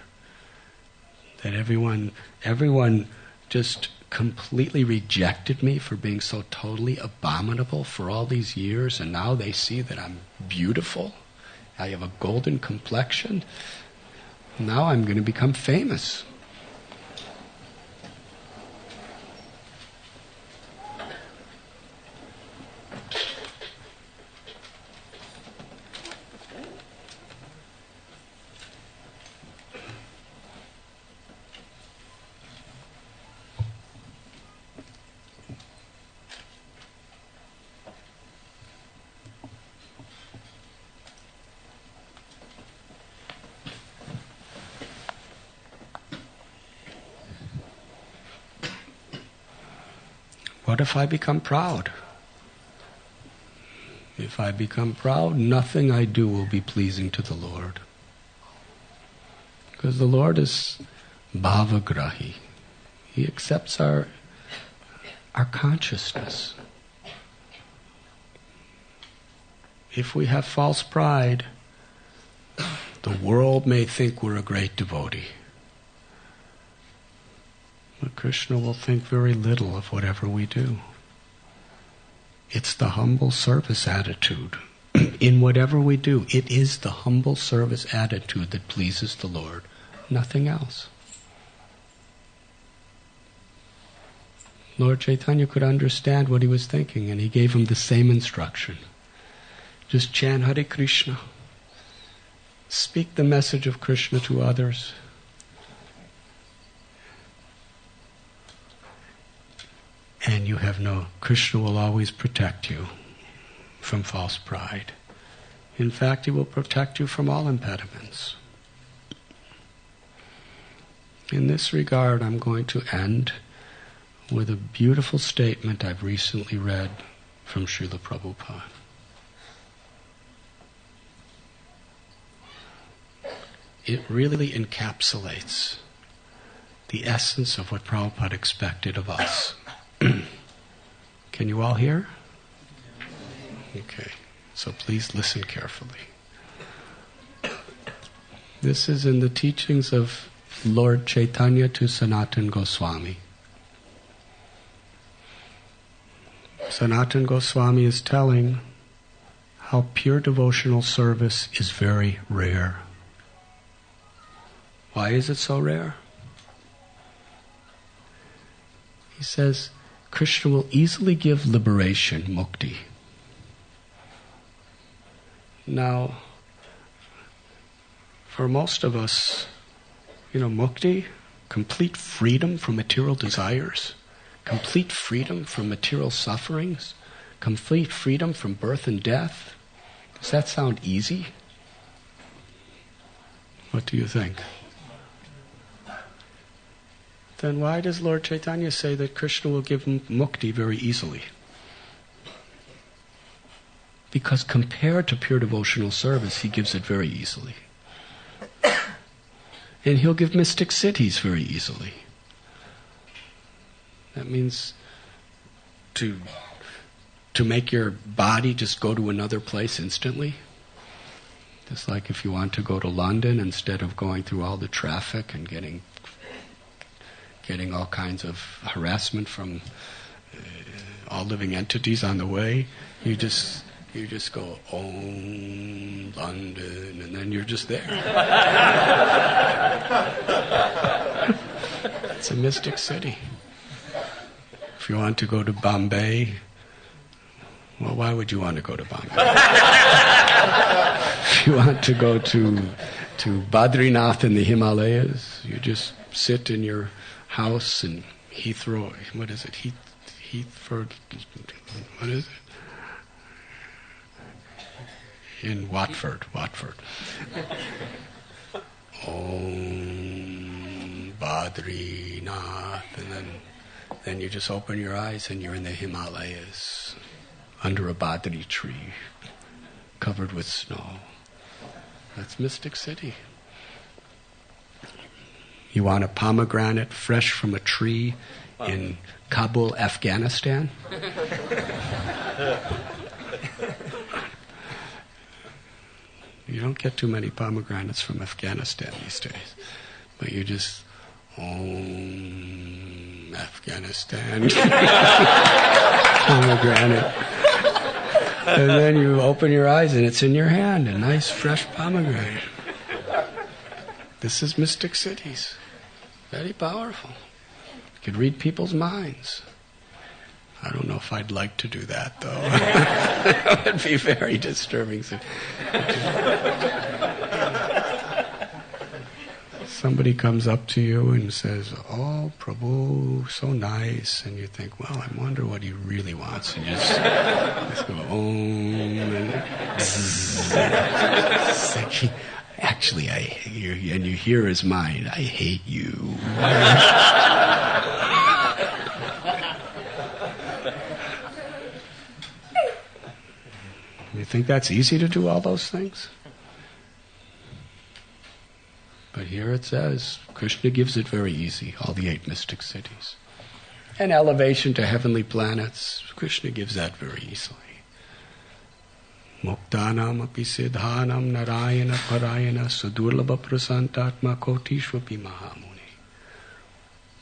that everyone just completely rejected me for being so totally abominable for all these years, and now they see that I'm beautiful, I have a golden complexion, now I'm going to become famous. What if I become proud? If I become proud, nothing I do will be pleasing to the Lord. Because the Lord is bhavagrahi. He accepts our consciousness. If we have false pride, the world may think we're a great devotee. But Krishna will think very little of whatever we do. It's the humble service attitude. In whatever we do, it is the humble service attitude that pleases the Lord, nothing else. Lord Chaitanya could understand what he was thinking, and he gave him the same instruction. Just chant Hare Krishna. Speak the message of Krishna to others. And Krishna will always protect you from false pride. In fact, he will protect you from all impediments. In this regard, I'm going to end with a beautiful statement I've recently read from Srila Prabhupada. It really encapsulates the essence of what Prabhupada expected of us. Can you all hear? Okay, so please listen carefully. This is in the teachings of Lord Chaitanya to Sanatana Goswami. Sanatana Goswami is telling how pure devotional service is very rare. Why is it so rare? He says, Krishna will easily give liberation, mukti. Now, for most of us, mukti, complete freedom from material desires, complete freedom from material sufferings, complete freedom from birth and death. Does that sound easy? What do you think? Then why does Lord Chaitanya say that Krishna will give mukti very easily? Because compared to pure devotional service, he gives it very easily. And he'll give mystic siddhis very easily. That means to make your body just go to another place instantly. Just like if you want to go to London, instead of going through all the traffic and getting all kinds of harassment from all living entities on the way, you just go, Om London, and then you're just there. It's a mystic city. If you want to go to Bombay, well, why would you want to go to Bombay? If you want to go to Badrinath in the Himalayas, you just sit in your house in Heathrow. What is it? Heathford. What is it? In Watford. Om Badrinath, and then you just open your eyes and you're in the Himalayas, under a Badri tree, covered with snow. That's Mystic City. You want a pomegranate fresh from a tree in Kabul, Afghanistan? You don't get too many pomegranates from Afghanistan these days. But you just, Om Afghanistan. Pomegranate. And then you open your eyes and it's in your hand, a nice fresh pomegranate. This is mystic cities. Very powerful. You could read people's minds. I don't know if I'd like to do that, though. It would be very disturbing. Somebody comes up to you and says, "Oh, Prabhu, so nice," and you think, "Well, I wonder what he really wants." And you just go, "Om," and actually, I hate you, and you hear his mind. I hate you. You think that's easy to do all those things? But here it says, Krishna gives it very easy, all the 8 mystic cities. And elevation to heavenly planets, Krishna gives that very easily. Muktanam api siddhanam narayana parayana sudurlabha prasantatma kotishvapi mahamuni.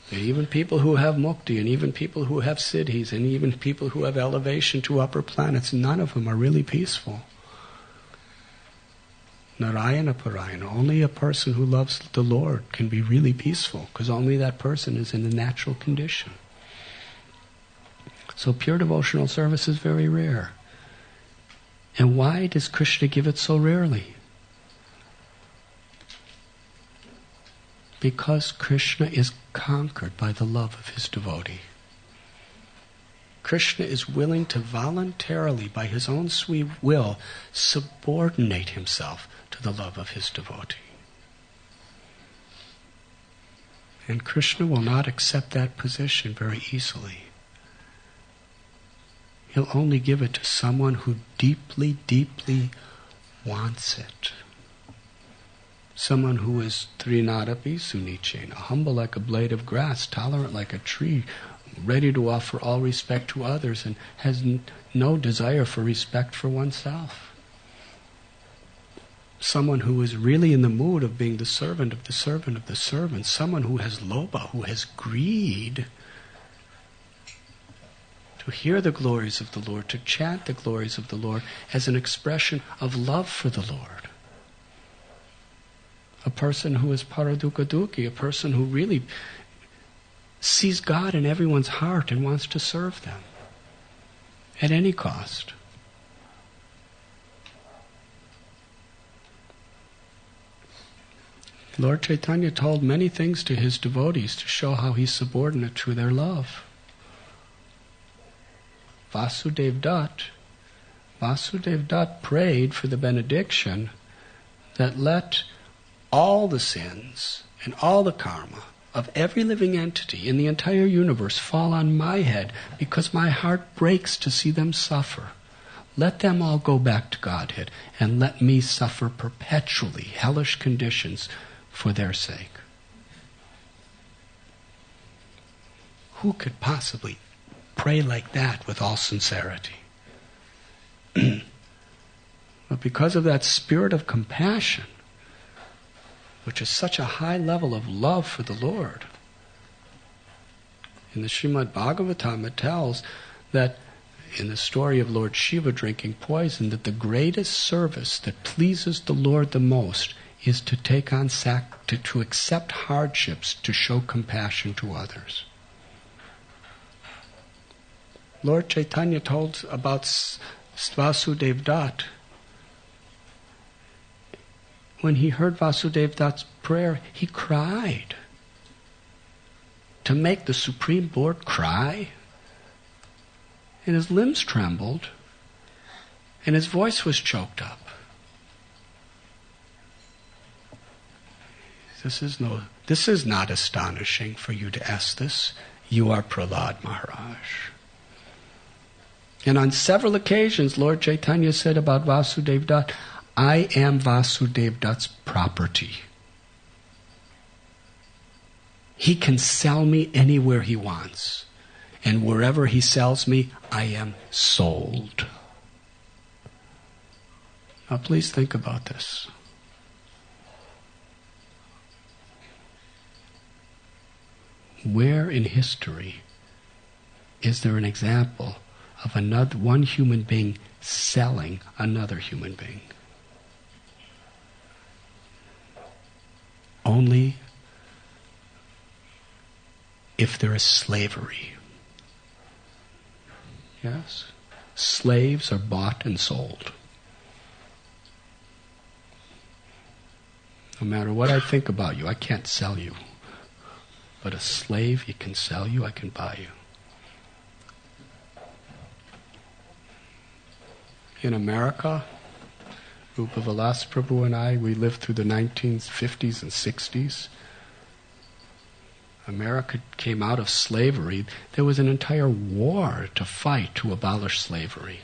And even people who have mukti, and even people who have siddhis, and even people who have elevation to upper planets, none of them are really peaceful. Narayana Parayana, only a person who loves the Lord can be really peaceful, because only that person is in a natural condition. So pure devotional service is very rare. And why does Krishna give it so rarely? Because Krishna is conquered by the love of his devotee. Krishna is willing to voluntarily, by his own sweet will, subordinate himself to the love of his devotee. And Krishna will not accept that position very easily. He'll only give it to someone who deeply, deeply wants it. Someone who is trinadapi sunichena, humble like a blade of grass, tolerant like a tree, ready to offer all respect to others, and has no desire for respect for oneself. Someone who is really in the mood of being the servant of the servant of the servant. Someone who has lobha, who has greed, to hear the glories of the Lord, to chant the glories of the Lord as an expression of love for the Lord. A person who is paradukaduki, a person who really sees God in everyone's heart and wants to serve them at any cost. Lord Chaitanya told many things to his devotees to show how he's subordinate to their love. Vasudev Dutt prayed for the benediction that let all the sins and all the karma of every living entity in the entire universe fall on my head, because my heart breaks to see them suffer. Let them all go back to Godhead, and let me suffer perpetually hellish conditions for their sake. Who could possibly pray like that with all sincerity? But because of that spirit of compassion, which is such a high level of love for the Lord, in the Srimad Bhagavatam it tells that in the story of Lord Shiva drinking poison, that the greatest service that pleases the Lord the most is to take on to accept hardships to show compassion to others. Lord Chaitanya told about Vasudev Dutt. When he heard Vasudev Dutt's prayer, he cried. To make the Supreme Lord cry? And his limbs trembled, and his voice was choked up. This is not astonishing for you to ask this. You are Prahlad Maharaj. And on several occasions, Lord Chaitanya said about Vasudev Dutt, I am Vasudev Dutt's property. He can sell me anywhere he wants. And wherever he sells me, I am sold. Now please think about this. Where in history is there an example of one human being selling another human being? Only if there is slavery. Yes? Slaves are bought and sold. No matter what I think about you, I can't sell you. But a slave, he can sell you, I can buy you. In America, Rupa Vilas Prabhu and I, we lived through the 1950s and 60s. America came out of slavery. There was an entire war to fight to abolish slavery.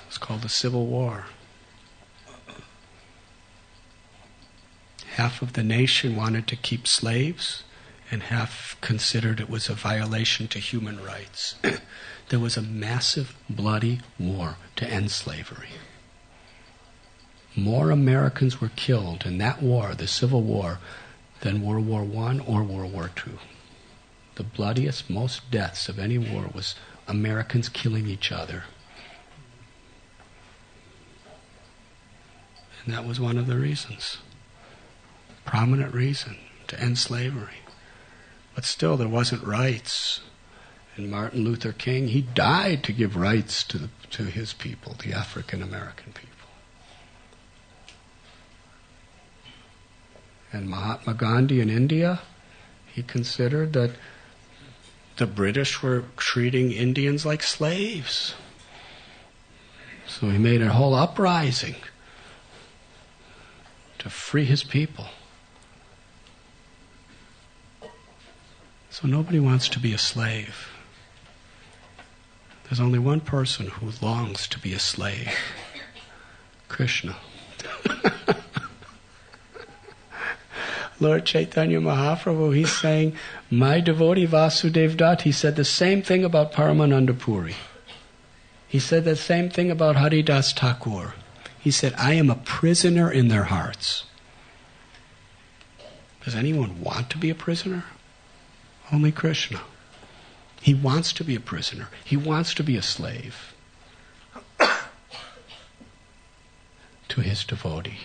It's called the Civil War. Half of the nation wanted to keep slaves, and half considered it was a violation to human rights. There was a massive, bloody war to end slavery. More Americans were killed in that war, the Civil War, than World War I or World War II. The bloodiest, most deaths of any war was Americans killing each other. And that was one of the reasons. Prominent reason to end slavery. But still there wasn't rights. And Martin Luther King, he died to give rights to his people, the African American people. And Mahatma Gandhi in India, he considered that the British were treating Indians like slaves. So he made a whole uprising to free his people. So nobody wants to be a slave. There's only one person who longs to be a slave. Krishna. Lord Chaitanya Mahaprabhu, he's saying, my devotee Vasudev Dutt, he said the same thing about Paramananda Puri. He said the same thing about Haridas Thakur. He said, I am a prisoner in their hearts. Does anyone want to be a prisoner? Only Krishna. He wants to be a prisoner. He wants to be a slave to his devotee.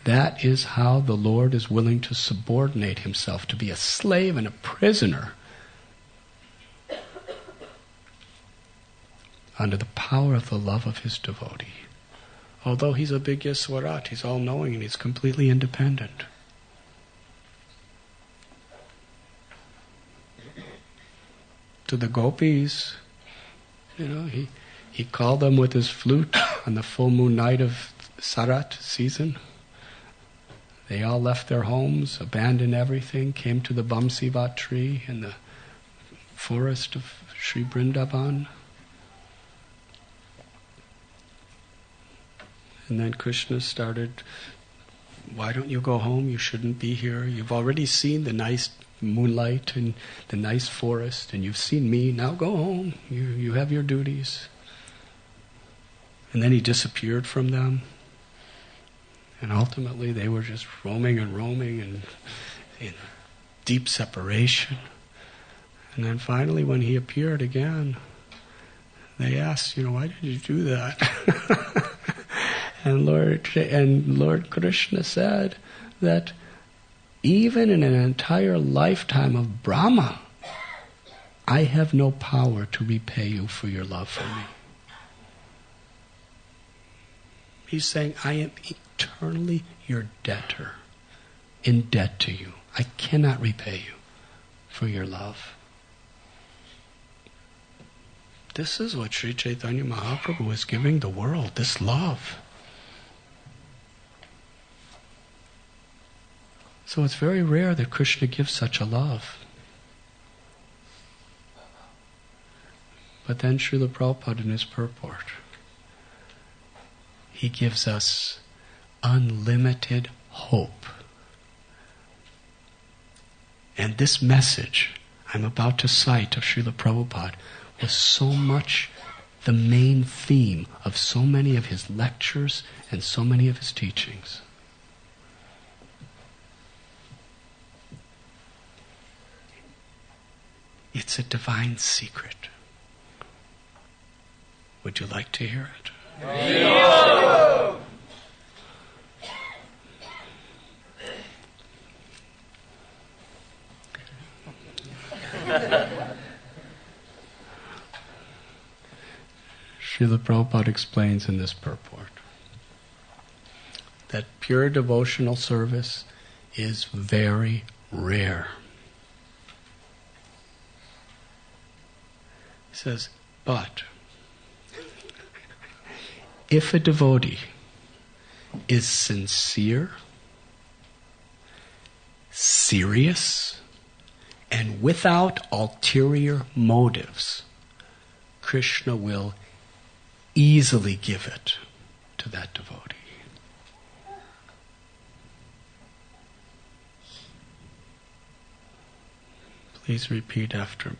That is how the Lord is willing to subordinate himself, to be a slave and a prisoner under the power of the love of his devotee. Although he's a big Yeswarat, he's all-knowing and he's completely independent. To the gopis, he called them with his flute on the full moon night of Sarat season. They all left their homes, abandoned everything, came to the Bamsivat tree in the forest of Sri Vrindavan. And then Krishna started, why don't you go home? You shouldn't be here. You've already seen the nice moonlight and the nice forest, and you've seen me. Now go home. You have your duties. And then he disappeared from them. And ultimately they were just roaming and in deep separation. And then finally when he appeared again, they asked, why did you do that? And Lord Krishna said that even in an entire lifetime of Brahma, I have no power to repay you for your love for me. He's saying, I am eternally your debtor, in debt to you. I cannot repay you for your love. This is what Sri Chaitanya Mahaprabhu is giving the world, this love. So it's very rare that Krishna gives such a love. But then Srila Prabhupada in his purport, he gives us unlimited hope. And this message I'm about to cite of Srila Prabhupada was so much the main theme of so many of his lectures and so many of his teachings. It's a divine secret. Would you like to hear it? Yeah. Srila Prabhupada explains in this purport that pure devotional service is very rare. He says, but if a devotee is sincere, serious, and without ulterior motives, Krishna will easily give it to that devotee. Please repeat after me.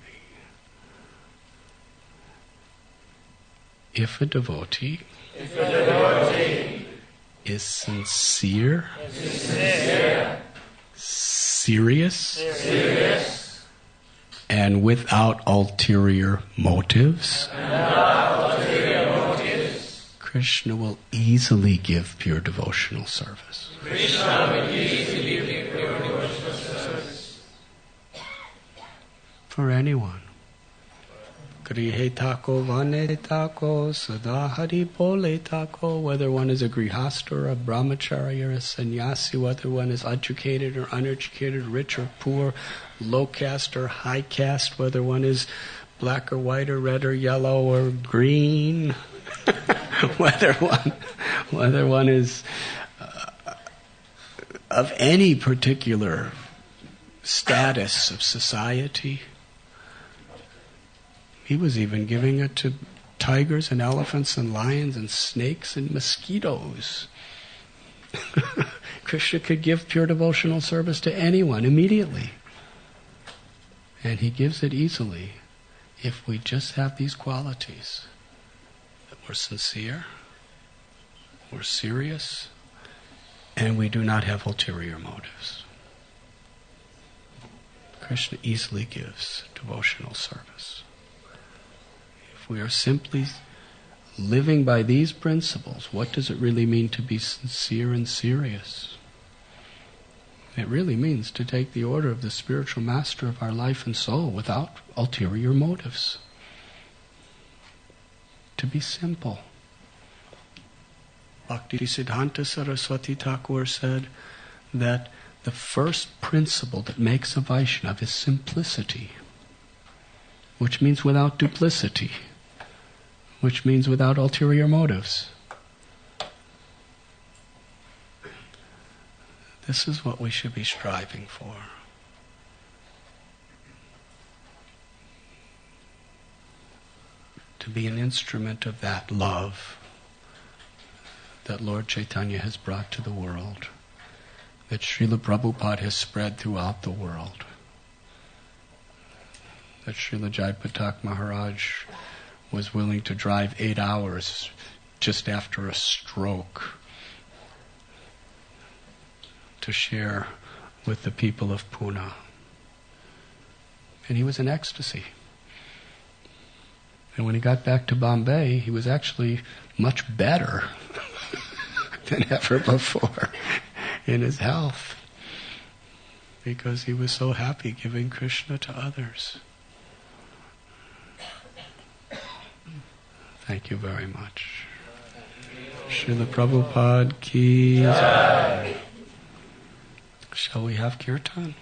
If a devotee is sincere, serious, and without ulterior motives, Krishna will easily give pure devotional service. For anyone. Grihe tako, vane tako, sada hari bole tako. Whether one is a grihastha or a brahmachari or a sannyasi, whether one is educated or uneducated, rich or poor, low caste or high caste, whether one is black or white or red or yellow or green, whether one is of any particular status of society. He was even giving it to tigers and elephants and lions and snakes and mosquitoes. Krishna could give pure devotional service to anyone immediately. And he gives it easily if we just have these qualities. That we're sincere, we're serious, and we do not have ulterior motives. Krishna easily gives devotional service. If we are simply living by these principles, what does it really mean to be sincere and serious? It really means to take the order of the spiritual master of our life and soul without ulterior motives. To be simple. Bhaktisiddhanta Saraswati Thakur said that the first principle that makes a Vaishnava is simplicity, which means without duplicity, which means without ulterior motives. This is what we should be striving for. To be an instrument of that love that Lord Chaitanya has brought to the world, that Srila Prabhupada has spread throughout the world, that Srila Jaypatak Maharaj was willing to drive 8 hours just after a stroke to share with the people of Pune. And he was in ecstasy. And when he got back to Bombay, he was actually much better than ever before in his health, because he was so happy giving Krishna to others. Thank you very much. Srila Prabhupada ki jai. Shall we have kirtan?